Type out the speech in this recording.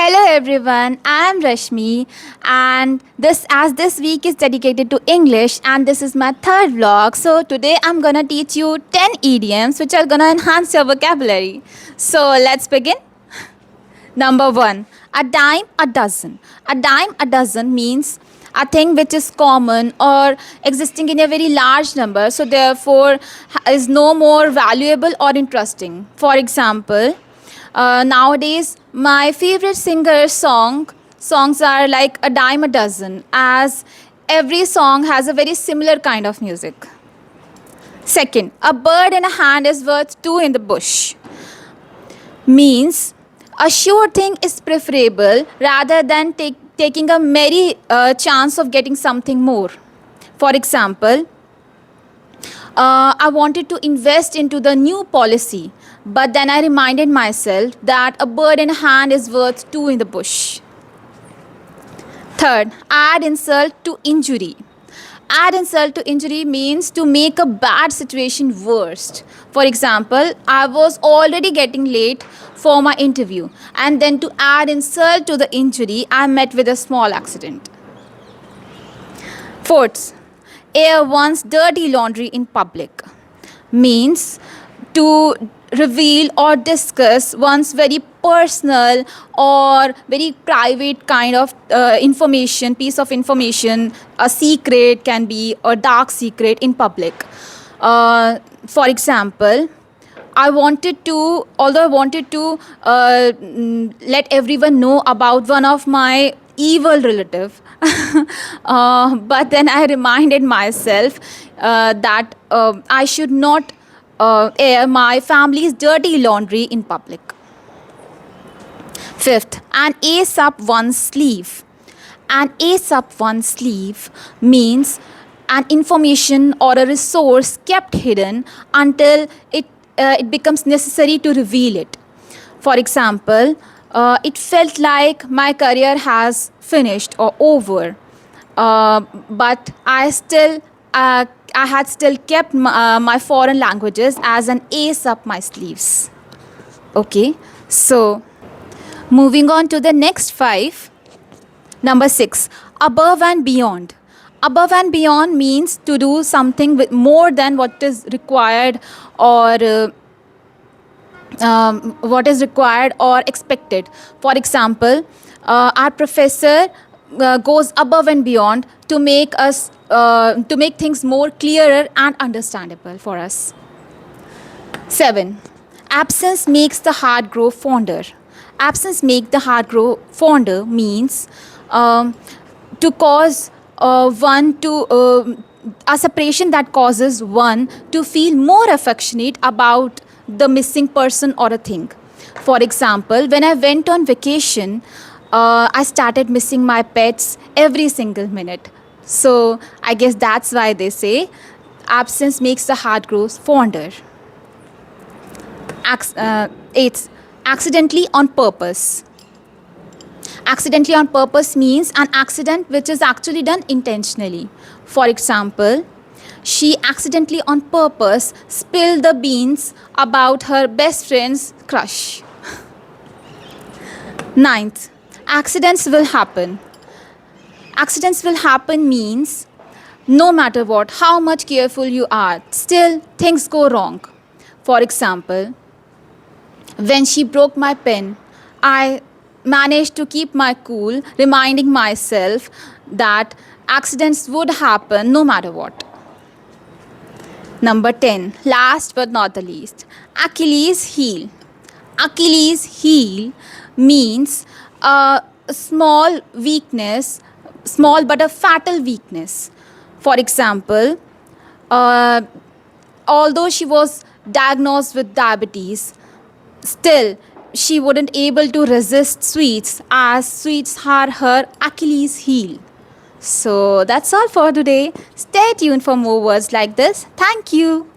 Hello everyone, I am Rashmi and this week is dedicated to English and this is my third vlog. So today I'm gonna teach you 10 idioms which are gonna enhance your vocabulary. So let's begin. Number 1, a dime a dozen. A dime a dozen means a thing which is common or existing in a very large number, so therefore is no more valuable or interesting. For example, nowadays my favorite songs are like a dime a dozen, as every song has a very similar kind of music. Second, a bird in a hand is worth two in the bush means a sure thing is preferable rather than taking a merry chance of getting something more. For example, I wanted to invest into the new policy, but then I reminded myself that a bird in hand is worth two in the bush. Third, add insult to injury. Add insult to injury means to make a bad situation worse. For example, I was already getting late for my interview, and then to add insult to the injury, I met with a small accident. Fourth, air one's dirty laundry in public means to reveal or discuss one's very personal or very private kind of information, piece of information, a secret can be a dark secret in public. For example, although I wanted to let everyone know about one of my evil relative, but then I reminded myself that I should not air my family's dirty laundry in public. Fifth, an ace up one's sleeve. An ace up one's sleeve means an information or a resource kept hidden until it becomes necessary to reveal it. For example, it felt like my career has finished or over, but I had still kept my foreign languages as an ace up my sleeves. Okay, so moving on to the next 5. Number 6, above and beyond. Above and beyond means to do something with more than what is required or expected. For example, our professor goes above and beyond to make things more clearer and understandable for us. 7, absence makes the heart grow fonder. Absence make the heart grow fonder means to cause one to a separation that causes one to feel more affectionate about the missing person or a thing. For example, when I went on vacation, I started missing my pets every single minute. So I guess that's why they say absence makes the heart grow fonder. 8, accidentally on purpose. Accidentally on purpose means an accident which is actually done intentionally. For example, she accidentally on purpose spilled the beans about her best friend's crush. 9th, accidents will happen. Accidents will happen means no matter what, how much careful you are, still things go wrong. For example, when she broke my pen, I managed to keep my cool, reminding myself that accidents would happen no matter what. Number 10, last but not the least, Achilles heel. Achilles heel means a small weakness, small but a fatal weakness. For example, although she was diagnosed with diabetes, still she wouldn't able to resist sweets, as sweets are her Achilles heel. So that's all for today. Stay tuned for more words like this. Thank you.